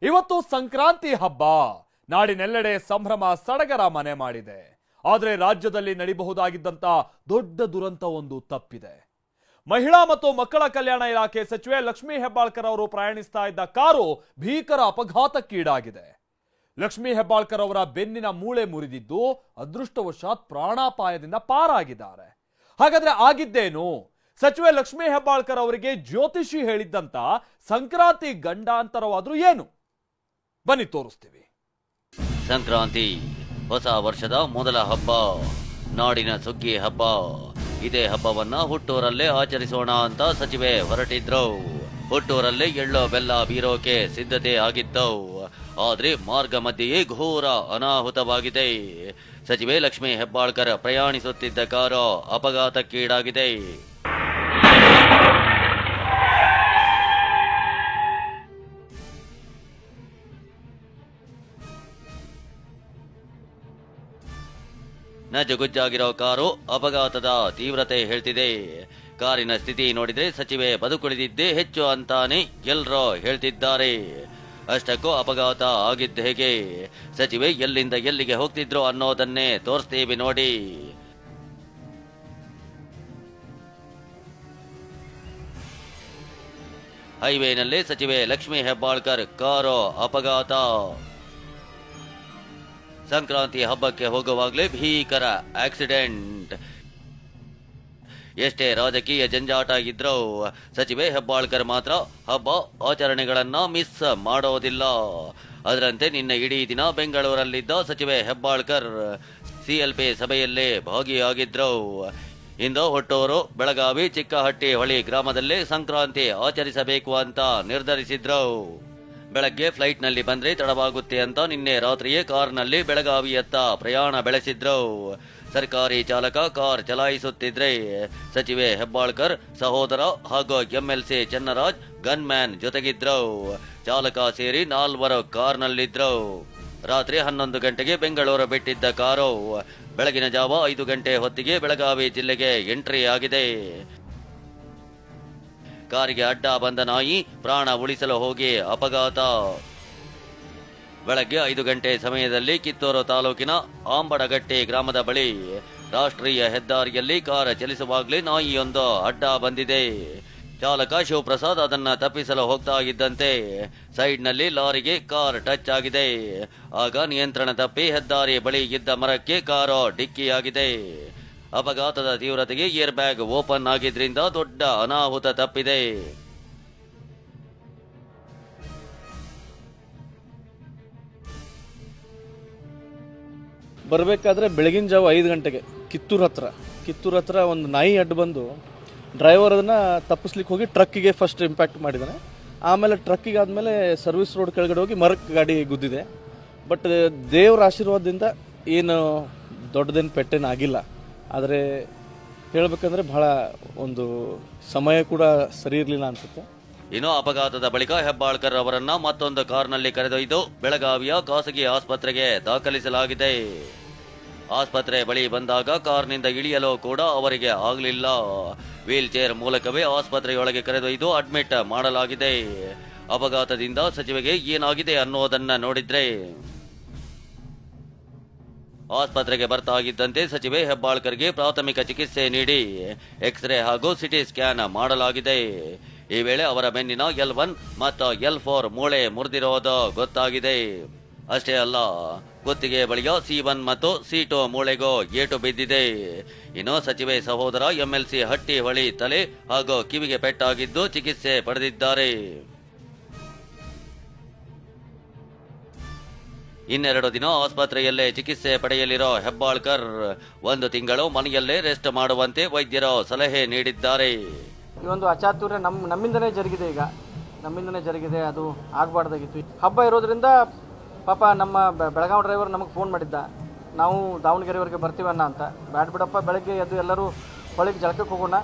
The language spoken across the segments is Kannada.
ಇವತ್ತು ಸಂಕ್ರಾಂತಿ ಹಬ್ಬ. ನಾಡಿನೆಲ್ಲೆಡೆ ಸಂಭ್ರಮ ಸಡಗರ ಮನೆ ಮಾಡಿದೆ. ಆದರೆ ರಾಜ್ಯದಲ್ಲಿ ನಡಿಬಹುದಾಗಿದ್ದಂತ ದೊಡ್ಡ ದುರಂತ ಒಂದು ತಪ್ಪಿದೆ. ಮಹಿಳಾ ಮತ್ತು ಮಕ್ಕಳ ಕಲ್ಯಾಣ ಇಲಾಖೆ ಸಚಿವೆ ಲಕ್ಷ್ಮೀ ಹೆಬ್ಬಾಳ್ಕರ್ ಅವರು ಪ್ರಯಾಣಿಸ್ತಾ ಇದ್ದ ಕಾರು ಭೀಕರ ಅಪಘಾತಕ್ಕೀಡಾಗಿದೆ. ಲಕ್ಷ್ಮೀ ಹೆಬ್ಬಾಳ್ಕರ್ ಅವರ ಬೆನ್ನಿನ ಮೂಳೆ ಮುರಿದಿದ್ದು ಅದೃಷ್ಟವಶಾತ್ ಪ್ರಾಣಾಪಾಯದಿಂದ ಪಾರಾಗಿದ್ದಾರೆ. ಹಾಗಾದ್ರೆ ಆಗಿದ್ದೇನು? ಸಚಿವೆ ಲಕ್ಷ್ಮೀ ಹೆಬ್ಬಾಳ್ಕರ್ ಅವರಿಗೆ ಜ್ಯೋತಿಷಿ ಹೇಳಿದ್ದಂತ ಸಂಕ್ರಾಂತಿ ಗಂಡಾಂತರವಾದ್ರೂ ಏನು? ಬನ್ನಿ ತೋರಿಸ್ತೀವಿ. ಸಂಕ್ರಾಂತಿ ಹೊಸ ವರ್ಷದ ಮೊದಲ ಹಬ್ಬ, ನಾಡಿನ ಸುಗ್ಗಿ ಹಬ್ಬ. ಇದೇ ಹಬ್ಬವನ್ನ ಹುಟ್ಟೂರಲ್ಲೇ ಆಚರಿಸೋಣ ಅಂತ ಸಚಿವೆ ಹೊರಟಿದ್ರು. ಹುಟ್ಟೂರಲ್ಲೇ ಎಳ್ಳೋ ಬೆಲ್ಲ ಬೀರೋಕೆ ಸಿದ್ಧತೆ ಆಗಿದ್ದವು. ಆದ್ರೆ ಮಾರ್ಗ ಮಧ್ಯೆಯೇ ಘೋರ ಅನಾಹುತವಾಗಿದೆ. ಸಚಿವೆ ಲಕ್ಷ್ಮೀ ಹೆಬ್ಬಾಳ್ಕರ್ ಪ್ರಯಾಣಿಸುತ್ತಿದ್ದ ಕಾರು ಅಪಘಾತಕ್ಕೀಡಾಗಿದೆ. ನಜ್ಜುಗುಜ್ಜಾಗಿರೋ ಕಾರು ಅಪಘಾತದ ತೀವ್ರತೆ ಹೇಳ್ತಿದೆ. ಕಾರಿನ ಸ್ಥಿತಿ ನೋಡಿದ್ರೆ ಸಚಿವೆ ಬದುಕುಳಿದಿದ್ದೇ ಹೆಚ್ಚು ಅಂತಾನೆ ಎಲ್ರೋ ಹೇಳ್ತಿದ್ದಾರೆ. ಅಷ್ಟಕ್ಕೂ ಅಪಘಾತ ಆಗಿದ್ದ ಹೇಗೆ, ಸಚಿವೆ ಎಲ್ಲಿಂದ ಎಲ್ಲಿಗೆ ಹೋಗ್ತಿದ್ರು ಅನ್ನೋದನ್ನೇ ತೋರಿಸ್ತೀವಿ ನೋಡಿ. ಹೈವೇನಲ್ಲೇ ಸಚಿವೆ ಲಕ್ಷ್ಮೀ ಹೆಬ್ಬಾಳ್ಕರ್ ಕಾರು ಅಪಘಾತ. ಸಂಕ್ರಾಂತಿ ಹಬ್ಬಕ್ಕೆ ಹೋಗುವಾಗಲೇ ಭೀಕರ ಆಕ್ಸಿಡೆಂಟ್. ಎಷ್ಟೇ ರಾಜಕೀಯ ಜಂಜಾಟ ಇದ್ರೂ ಸಚಿವೆ ಹೆಬ್ಬಾಳ್ಕರ್ ಮಾತ್ರ ಹಬ್ಬ ಆಚರಣೆಗಳನ್ನ ಮಿಸ್ ಮಾಡೋದಿಲ್ಲ. ಅದರಂತೆ ನಿನ್ನೆ ಇಡೀ ದಿನ ಬೆಂಗಳೂರಲ್ಲಿದ್ದ ಸಚಿವೆ ಹೆಬ್ಬಾಳ್ಕರ್ ಸಿಎಲ್ಪಿ ಸಭೆಯಲ್ಲೇ ಭಾಗಿಯಾಗಿದ್ರು. ಇಂದು ಹುಟ್ಟೂರು, ಬೆಳಗಾವಿ, ಚಿಕ್ಕಹಟ್ಟಿ ಹೊಳಿ ಗ್ರಾಮದಲ್ಲೇ ಸಂಕ್ರಾಂತಿ ಆಚರಿಸಬೇಕು ಅಂತ ನಿರ್ಧರಿಸಿದ್ರು. ಬೆಳಗ್ಗೆ ಫ್ಲೈಟ್ ನಲ್ಲಿ ಬಂದ್ರೆ ತಡವಾಗುತ್ತೆ ಅಂತ ನಿನ್ನೆ ರಾತ್ರಿಯೇ ಕಾರ್ನಲ್ಲಿ ಬೆಳಗಾವಿಯತ್ತ ಪ್ರಯಾಣ ಬೆಳೆಸಿದ್ರು. ಸರ್ಕಾರಿ ಚಾಲಕ ಕಾರ್ ಚಲಾಯಿಸುತ್ತಿದ್ರೆ ಸಚಿವೆ ಹೆಬ್ಬಾಳ್ಕರ್ ಸಹೋದರ ಹಾಗೂ ಎಂಎಲ್ಸಿ ಚೆನ್ನರಾಜ್ ಗನ್ಮ್ಯಾನ್ ಜೊತೆಗಿದ್ರು. ಚಾಲಕ ಸೇರಿ 4 ಕಾರ್ನಲ್ಲಿದ್ರು. ರಾತ್ರಿ 11 ಗಂಟೆಗೆ ಬೆಂಗಳೂರು ಬಿಟ್ಟಿದ್ದ ಕಾರು ಬೆಳಗಿನ ಜಾವ 5 ಗಂಟೆ ಹೊತ್ತಿಗೆ ಬೆಳಗಾವಿ ಜಿಲ್ಲೆಗೆ ಎಂಟ್ರಿ ಆಗಿದೆ. ಕಾರಿಗೆ ಅಡ್ಡ ಬಂದ ನಾಯಿ ಪ್ರಾಣ ಉಳಿಸಲು ಹೋಗಿ ಅಪಘಾತ. ಬೆಳಗ್ಗೆ 5 ಗಂಟೆ ಸಮಯದಲ್ಲಿ ಕಿತ್ತೂರು ತಾಲೂಕಿನ ಆಂಬಡಗಟ್ಟಿ ಗ್ರಾಮದ ಬಳಿ ರಾಷ್ಟ್ರೀಯ ಹೆದ್ದಾರಿಯಲ್ಲಿ ಕಾರ್ ಚಲಿಸುವಾಗಲೇ ನಾಯಿಯೊಂದು ಅಡ್ಡ ಬಂದಿದೆ. ಚಾಲಕ ಶಿವಪ್ರಸಾದ್ ಅದನ್ನ ತಪ್ಪಿಸಲು ಹೋಗ್ತಾ ಇದ್ದಂತೆ ಸೈಡ್ನಲ್ಲಿ ಲಾರಿಗೆ ಕಾರ್ ಟಚ್ ಆಗಿದೆ. ಆಗ ನಿಯಂತ್ರಣ ತಪ್ಪಿ ಹೆದ್ದಾರಿ ಬಳಿ ಇದ್ದ ಮರಕ್ಕೆ ಕಾರು ಡಿಕ್ಕಿಯಾಗಿದೆ. ಅಪಘಾತದ ತೀವ್ರತೆಗೆ ಏರ್ ಬ್ಯಾಗ್ ಓಪನ್ ಆಗಿದ್ರಿಂದ ದೊಡ್ಡ ಅನಾಹುತ ತಪ್ಪಿದೆ. ಬರಬೇಕಾದ್ರೆ ಬೆಳಗಿನ ಜಾವ 5 ಗಂಟೆಗೆ ಕಿತ್ತೂರು ಹತ್ರ ಒಂದು ನಾಯಿ ಅಡ್ಡ ಬಂದು ಡ್ರೈವರ್ ಅದನ್ನ ತಪ್ಪಿಸ್ಲಿಕ್ಕೆ ಹೋಗಿ ಟ್ರಕ್ಕಿಗೆ ಫಸ್ಟ್ ಇಂಪ್ಯಾಕ್ಟ್ ಮಾಡಿದ್ದಾನೆ. ಆಮೇಲೆ ಟ್ರಕ್ಕಿಗೆ ಆದಮೇಲೆ ಸರ್ವಿಸ್ ರೋಡ್ ಕೆಳಗಡೆ ಹೋಗಿ ಮರಕ್ಕೆ ಗಾಡಿ ಗುದ್ದಿದೆ. ಬಟ್ ದೇವರ ಆಶೀರ್ವಾದದಿಂದ ಏನು ದೊಡ್ಡದೇನು ಪೆಟ್ಟೇನು ಆಗಿಲ್ಲ. ಆದರೆ ಹೇಳಬೇಕಂದ್ರೆ ಬಹಳ ಒಂದು ಸಮಯ ಕೂಡ ಸರಿ ಇರಲಿಲ್ಲ ಅನ್ಸುತ್ತೆ. ಇನ್ನು ಅಪಘಾತದ ಬಳಿಕ ಹೆಬ್ಬಾಳ್ಕರ್ ಅವರನ್ನ ಮತ್ತೊಂದು ಕಾರ್ನಲ್ಲಿ ಕರೆದೊಯ್ದು ಬೆಳಗಾವಿಯ ಖಾಸಗಿ ಆಸ್ಪತ್ರೆಗೆ ದಾಖಲಿಸಲಾಗಿದೆ. ಆಸ್ಪತ್ರೆ ಬಳಿ ಬಂದಾಗ ಕಾರ್ನಿಂದ ಇಳಿಯಲು ಕೂಡ ಅವರಿಗೆ ಆಗಲಿಲ್ಲ. ವೀಲ್ ಚೇರ್ ಮೂಲಕವೇ ಆಸ್ಪತ್ರೆಯೊಳಗೆ ಕರೆದೊಯ್ದು ಅಡ್ಮಿಟ್ ಮಾಡಲಾಗಿದೆ. ಅಪಘಾತದಿಂದ ಸಚಿವೆಗೆ ಏನಾಗಿದೆ ಅನ್ನೋದನ್ನ ನೋಡಿದ್ರೆ, ಆಸ್ಪತ್ರೆಗೆ ಬರ್ತಾ ಇದ್ದಂತೆ ಸಚಿವೆ ಹೆಬ್ಬಾಳ್ಕರ್ಗೆ ಪ್ರಾಥಮಿಕ ಚಿಕಿತ್ಸೆ ನೀಡಿ ಎಕ್ಸ್ರೇ ಹಾಗೂ ಸಿಟಿ ಸ್ಕ್ಯಾನ್ ಮಾಡಲಾಗಿದೆ. ಈ ವೇಳೆ ಅವರ ಬೆನ್ನಿನ L1 ಮತ್ತು L4 ಮೂಳೆ ಮುರಿದಿರೋದು ಗೊತ್ತಾಗಿದೆ. ಅಷ್ಟೇ ಅಲ್ಲ, ಕುತ್ತಿಗೆ ಬಳಿಯ C1 ಮತ್ತು C2 ಮೂಳೆಗೂ ಏಟು ಬಿದ್ದಿದೆ. ಇನ್ನು ಸಚಿವೆ ಸಹೋದರ ಎಂಎಲ್ಸಿ ಹಟ್ಟಿ ಹೊಳಿ ತಲೆ ಹಾಗೂ ಕಿವಿಗೆ ಪೆಟ್ಟಾಗಿದ್ದು ಚಿಕಿತ್ಸೆ ಪಡೆದಿದ್ದಾರೆ. 2 ದಿನ ಆಸ್ಪತ್ರೆಯಲ್ಲೇ ಚಿಕಿತ್ಸೆ ಪಡೆಯಲಿರೋ ಹೆಬ್ಬಾಳ್ಕರ್ 1 ತಿಂಗಳು ಮನೆಯಲ್ಲೇ ರೆಸ್ಟ್ ಮಾಡುವಂತೆ ವೈದ್ಯರು ಸಲಹೆ ನೀಡಿದ್ದಾರೆ. ಈ ಒಂದು ಅಚಾತುರ್ಯ ನಮ್ಮಿಂದನೇ ಜರುಗಿದೆ. ಅದು ಆಗಬಾರ್ದಾಗಿತ್ತು. ಹಬ್ಬ ಇರೋದ್ರಿಂದ ಪಾಪ ನಮ್ಮ ಬೆಳಗಾವಿ ಡ್ರೈವರ್ ನಮಗೆ ಫೋನ್ ಮಾಡಿದ್ದ, ನಾವು ದಾವಣಗೆರೆವರೆಗೆ ಬರ್ತೀವನ್ನ ಅಂತ. ಬ್ಯಾಡ್ ಬಿಡಪ್ಪ, ಬೆಳಗ್ಗೆ ಎದ್ದು ಎಲ್ಲರೂ ಹೊಳಿಗೆ ಜಳಕಕ್ಕೆ ಹೋಗೋಣ,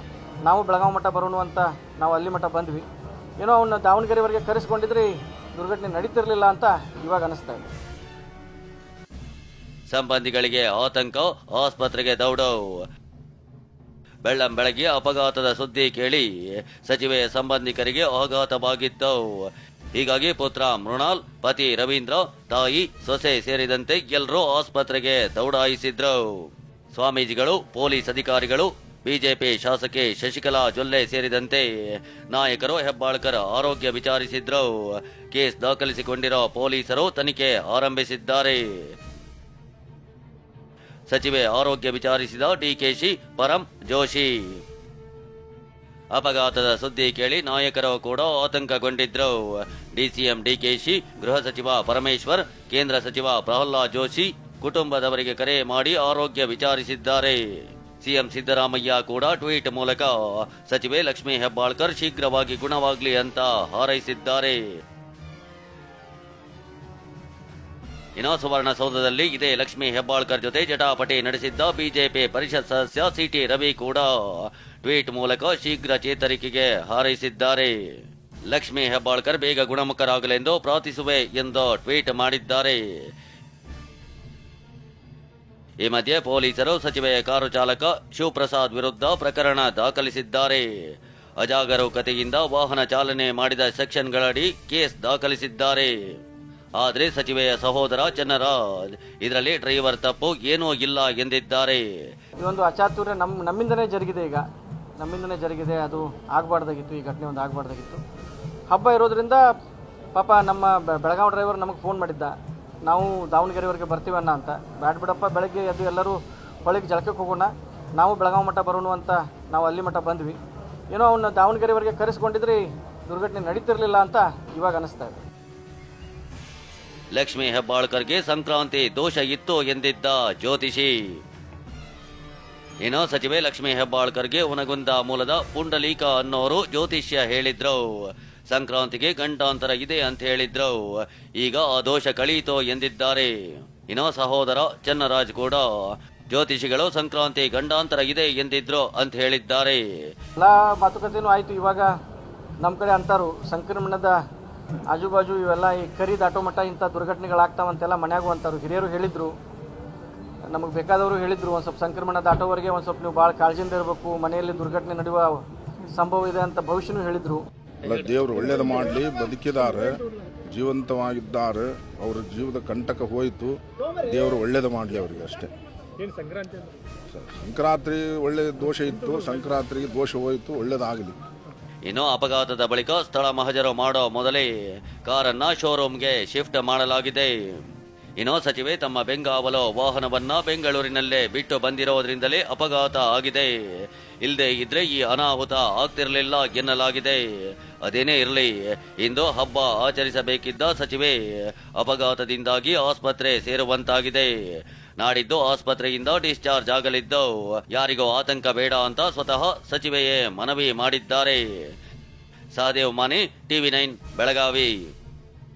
ನಾವು ಬೆಳಗಾವಿ ಮಠ ಬರೋಣ ಅಂತ ನಾವು ಅಲ್ಲಿ ಮಠ ಬಂದ್ವಿ. ಏನೋ ಅವನ್ನ ದಾವಣಗೆರೆವರೆಗೆ ಕರೆಸ್ಕೊಂಡಿದ್ರೆ ದುರ್ಘಟನೆ ನಡೀತಿರ್ಲಿಲ್ಲ ಅಂತ ಇವಾಗ ಅನಿಸ್ತಾ ಇದೆ. ಸಂಬಂಧಿಗಳಿಗೆ ಆತಂಕ, ಆಸ್ಪತ್ರೆಗೆ ದೌಡು. ಬೆಳ್ಳಂಬೆಳಗ್ಗೆ ಅಪಘಾತದ ಸುದ್ದಿ ಕೇಳಿ ಸಚಿವೆ ಸಂಬಂಧಿಕರಿಗೆ ಆಘಾತವಾಗಿತ್ತು. ಹೀಗಾಗಿ ಪುತ್ರ ಮೃಣಾಲ್, ಪತಿ ರವೀಂದ್ರ, ತಾಯಿ, ಸೊಸೆ ಸೇರಿದಂತೆ ಎಲ್ಲರೂ ಆಸ್ಪತ್ರೆಗೆ ದೌಡಾಯಿಸಿದ್ರು. ಸ್ವಾಮೀಜಿಗಳು, ಪೊಲೀಸ್ ಅಧಿಕಾರಿಗಳು, ಬಿಜೆಪಿ ಶಾಸಕಿ ಶಶಿಕಲಾ ಜೊಲ್ಲೆ ಸೇರಿದಂತೆ ನಾಯಕರು ಹೆಬ್ಬಾಳ್ಕರ್ ಆರೋಗ್ಯ ವಿಚಾರಿಸಿದ್ರು. ಕೇಸ್ ದಾಖಲಿಸಿಕೊಂಡಿರೋ ಪೊಲೀಸರು ತನಿಖೆ ಆರಂಭಿಸಿದ್ದಾರೆ. ಸಚಿವೆ ಆರೋಗ್ಯ ವಿಚಾರಿಸಿದ ಡಿಕೆಶಿ, ಪರಂ ಜೋಶಿ. ಅಪಘಾತದ ಸುದ್ದಿ ಕೇಳಿ ನಾಯಕರು ಕೂಡ ಆತಂಕಗೊಂಡಿದ್ರು. ಡಿಸಿಎಂ ಡಿಕೆಶಿ, ಗೃಹ ಸಚಿವ ಪರಮೇಶ್ವರ್, ಕೇಂದ್ರ ಸಚಿವ ಪ್ರಹ್ಲಾದ್ ಜೋಶಿ ಕುಟುಂಬದವರಿಗೆ ಕರೆ ಮಾಡಿ ಆರೋಗ್ಯ ವಿಚಾರಿಸಿದ್ದಾರೆ. ಸಿಎಂ ಸಿದ್ದರಾಮಯ್ಯ ಕೂಡ ಟ್ವೀಟ್ ಮೂಲಕ ಸಚಿವೆ ಲಕ್ಷ್ಮೀ ಹೆಬ್ಬಾಳ್ಕರ್ ಶೀಘ್ರವಾಗಿ ಗುಣವಾಗಲಿ ಅಂತ ಹಾರೈಸಿದ್ದಾರೆ. ಇನ್ನು ಸುವರ್ಣಸೌಧದಲ್ಲಿ ಇದೇ ಲಕ್ಷ್ಮೀ ಹೆಬ್ಬಾಳ್ಕರ್ ಜೊತೆ ಜಟಾಪಟಿ ನಡೆಸಿದ್ದ ಬಿಜೆಪಿ ಪರಿಷತ್ ಸದಸ್ಯ ಸಿಟಿ ರವಿ ಕೂಡ ಟ್ವೀಟ್ ಮೂಲಕ ಶೀಘ್ರ ಚೇತರಿಕೆಗೆ ಹಾರೈಸಿದ್ದಾರೆ. ಲಕ್ಷ್ಮೀ ಹೆಬ್ಬಾಳ್ಕರ್ ಬೇಗ ಗುಣಮುಖರಾಗಲೆಂದು ಪ್ರಾರ್ಥಿಸುವೆ ಎಂದು ಟ್ವೀಟ್ ಮಾಡಿದ್ದಾರೆ. ಈ ಮಧ್ಯೆ ಪೊಲೀಸರು ಸಚಿವೆಯ ಕಾರು ಚಾಲಕ ಶಿವಪ್ರಸಾದ್ ವಿರುದ್ಧ ಪ್ರಕರಣ ದಾಖಲಿಸಿದ್ದಾರೆ. ಅಜಾಗರೂಕತೆಯಿಂದ ವಾಹನ ಚಾಲನೆ ಮಾಡಿದ ಸೆಕ್ಷನ್ಗಳಡಿ ಕೇಸ್ ದಾಖಲಿಸಿದ್ದಾರೆ. ಆದರೆ ಸಚಿವೆಯ ಸಹೋದರ ಚನ್ನರಾಜ್ ಇದರಲ್ಲಿ ಡ್ರೈವರ್ ತಪ್ಪು ಏನೂ ಇಲ್ಲ ಎಂದಿದ್ದಾರೆ. ಈ ಒಂದು ಅಚಾತುರ್ಯ ನಮ್ಮಿಂದನೇ ಜರುಗಿದೆ. ಅದು ಆಗಬಾರ್ದಾಗಿತ್ತು, ಈ ಘಟನೆ ಒಂದು ಆಗಬಾರ್ದಾಗಿತ್ತು. ಹಬ್ಬ ಇರೋದ್ರಿಂದ ಪಾಪ ನಮ್ಮ ಬೆಳಗಾವಿ ಡ್ರೈವರ್ ನಮಗೆ ಫೋನ್ ಮಾಡಿದ್ದ, ನಾವು ದಾವಣಗೆರೆವರೆಗೆ ಬರ್ತೀವನ್ನ ಅಂತ. ಬ್ಯಾಡ್ ಬಿಡಪ್ಪ, ಬೆಳಗ್ಗೆ ಎದ್ದು ಎಲ್ಲರೂ ಹೊಳಿಗೆ ಜಳಕಕ್ಕೆ ಹೋಗೋಣ, ನಾವು ಬೆಳಗಾವಿ ಮಠ ಬರೋಣ ಅಂತ ನಾವು ಅಲ್ಲಿ ಮಠ ಬಂದ್ವಿ. ಏನೋ ಅವನ್ನ ದಾವಣಗೆರೆವರೆಗೆ ಕರೆಸ್ಕೊಂಡಿದ್ರೆ ದುರ್ಘಟನೆ ನಡೀತಿರ್ಲಿಲ್ಲ ಅಂತ ಇವಾಗ ಅನಿಸ್ತಾ ಇದೆ. ಲಕ್ಷ್ಮೀ ಹೆಬ್ಬಾಳ್ಕರ್ಗೆ ಸಂಕ್ರಾಂತಿ ದೋಷ ಇತ್ತು ಎಂದಿದ್ದ ಜ್ಯೋತಿಷಿ. ಇನ್ನು ಸಚಿವೆ ಲಕ್ಷ್ಮೀ ಹೆಬ್ಬಾಳ್ಕರ್ಗೆ ಹುನಗುಂದ ಮೂಲದ ಪುಂಡಲೀಕ ಅನ್ನೋರು ಜ್ಯೋತಿಷ್ಯ ಹೇಳಿದ್ರು. ಸಂಕ್ರಾಂತಿಗೆ ಗಂಡಾಂತರ ಇದೆ ಅಂತ ಹೇಳಿದ್ರು. ಈಗ ಆ ದೋಷ ಕಳೀತೋ ಎಂದಿದ್ದಾರೆ. ಇನ್ನು ಸಹೋದರ ಚನ್ನರಾಜ್ ಕೂಡ ಜ್ಯೋತಿಷಿಗಳು ಸಂಕ್ರಾಂತಿ ಗಂಡಾಂತರ ಇದೆ ಎಂದಿದ್ರು ಅಂತ ಹೇಳಿದ್ದಾರೆ. ಎಲ್ಲ ಮಾತುಕತೆನೂ ಆಯ್ತು. ಇವಾಗ ನಮ್ಮ ಕಡೆ ಅಂತಾರು ಸಂಕ್ರಮಣದ ಆಜುಬಾಜು ಇವೆಲ್ಲ ಈ ಕರಿ ದಾಟೋ ಮಟ್ಟ ಇಂಥ ದುರ್ಘಟನೆಗಳಾಗ್ತಾವಂತೆಲ್ಲ ಮನ್ಯಾಗೂ ಅಂತಾರು. ಹಿರಿಯರು ಹೇಳಿದ್ರು, ನಮಗೆ ಬೇಕಾದವರು ಹೇಳಿದ್ರು, ಒಂದು ಸ್ವಲ್ಪ ಸಂಕ್ರಮಣ ದಾಟೋವರೆಗೆ ಒಂದು ಸ್ವಲ್ಪ ನೀವು ಭಾಳ ಕಾಳಜಿಯಿಂದ ಇರಬೇಕು, ಮನೆಯಲ್ಲಿ ದುರ್ಘಟನೆ ನಡೆಯುವ ಸಂಭವ ಇದೆ ಅಂತ ಭವಿಷ್ಯನೂ ಹೇಳಿದ್ರು. ಅಲ್ಲ, ದೇವರು ಒಳ್ಳೇದು ಮಾಡಲಿ, ಬದುಕಿದ್ದಾರೆ, ಜೀವಂತವಾಗಿದ್ದಾರೆ, ಅವರ ಜೀವದ ಕಂಟಕ ಹೋಯಿತು, ದೇವರು ಒಳ್ಳೇದು ಮಾಡಲಿ ಅವರಿಗೆ ಅಷ್ಟೇ. ಸಂಕ್ರಾಂತಿ ಒಳ್ಳೆ ದೋಷ ಇತ್ತು, ಸಂಕ್ರಾಂತಿಗೆ ದೋಷ ಹೋಯಿತು, ಒಳ್ಳೇದಾಗಲಿ. ಇನ್ನು ಅಪಘಾತದ ಬಳಿಕ ಸ್ಥಳ ಮಹಜರು ಮಾಡೋ ಮೊದಲೇ ಕಾರನ್ನ ಶೋರೂಮ್ಗೆ ಶಿಫ್ಟ್ ಮಾಡಲಾಗಿದೆ. ಇನ್ನು ಸಚಿವೆ ತಮ್ಮ ಬೆಂಗಾವಲು ವಾಹನವನ್ನ ಬೆಂಗಳೂರಿನಲ್ಲೇ ಬಿಟ್ಟು ಬಂದಿರೋದ್ರಿಂದಲೇ ಅಪಘಾತ ಆಗಿದೆ. ಇಲ್ಲದೆ ಇದ್ರೆ ಈ ಅನಾಹುತ ಆಗ್ತಿರಲಿಲ್ಲ ಎನ್ನಲಾಗಿದೆ. ಅದೇನೇ ಇರಲಿ, ಇಂದು ಹಬ್ಬ ಆಚರಿಸಬೇಕಿದ್ದ ಸಚಿವೆ ಅಪಘಾತದಿಂದಾಗಿ ಆಸ್ಪತ್ರೆ ಸೇರುವಂತಾಗಿದೆ. ನಾಡಿದ್ದು ಆಸ್ಪತ್ರೆಯಿಂದ ಡಿಸ್ಚಾರ್ಜ್ ಆಗಲಿದ್ದು ಯಾರಿಗೂ ಆತಂಕ ಬೇಡ ಅಂತ ಸ್ವತಃ ಸಚಿವೆಯೇ ಮನವಿ ಮಾಡಿದ್ದಾರೆ. ಸಹದೇವ್ ಮಾನೆ, ಟಿವಿ9 ಬೆಳಗಾವಿ.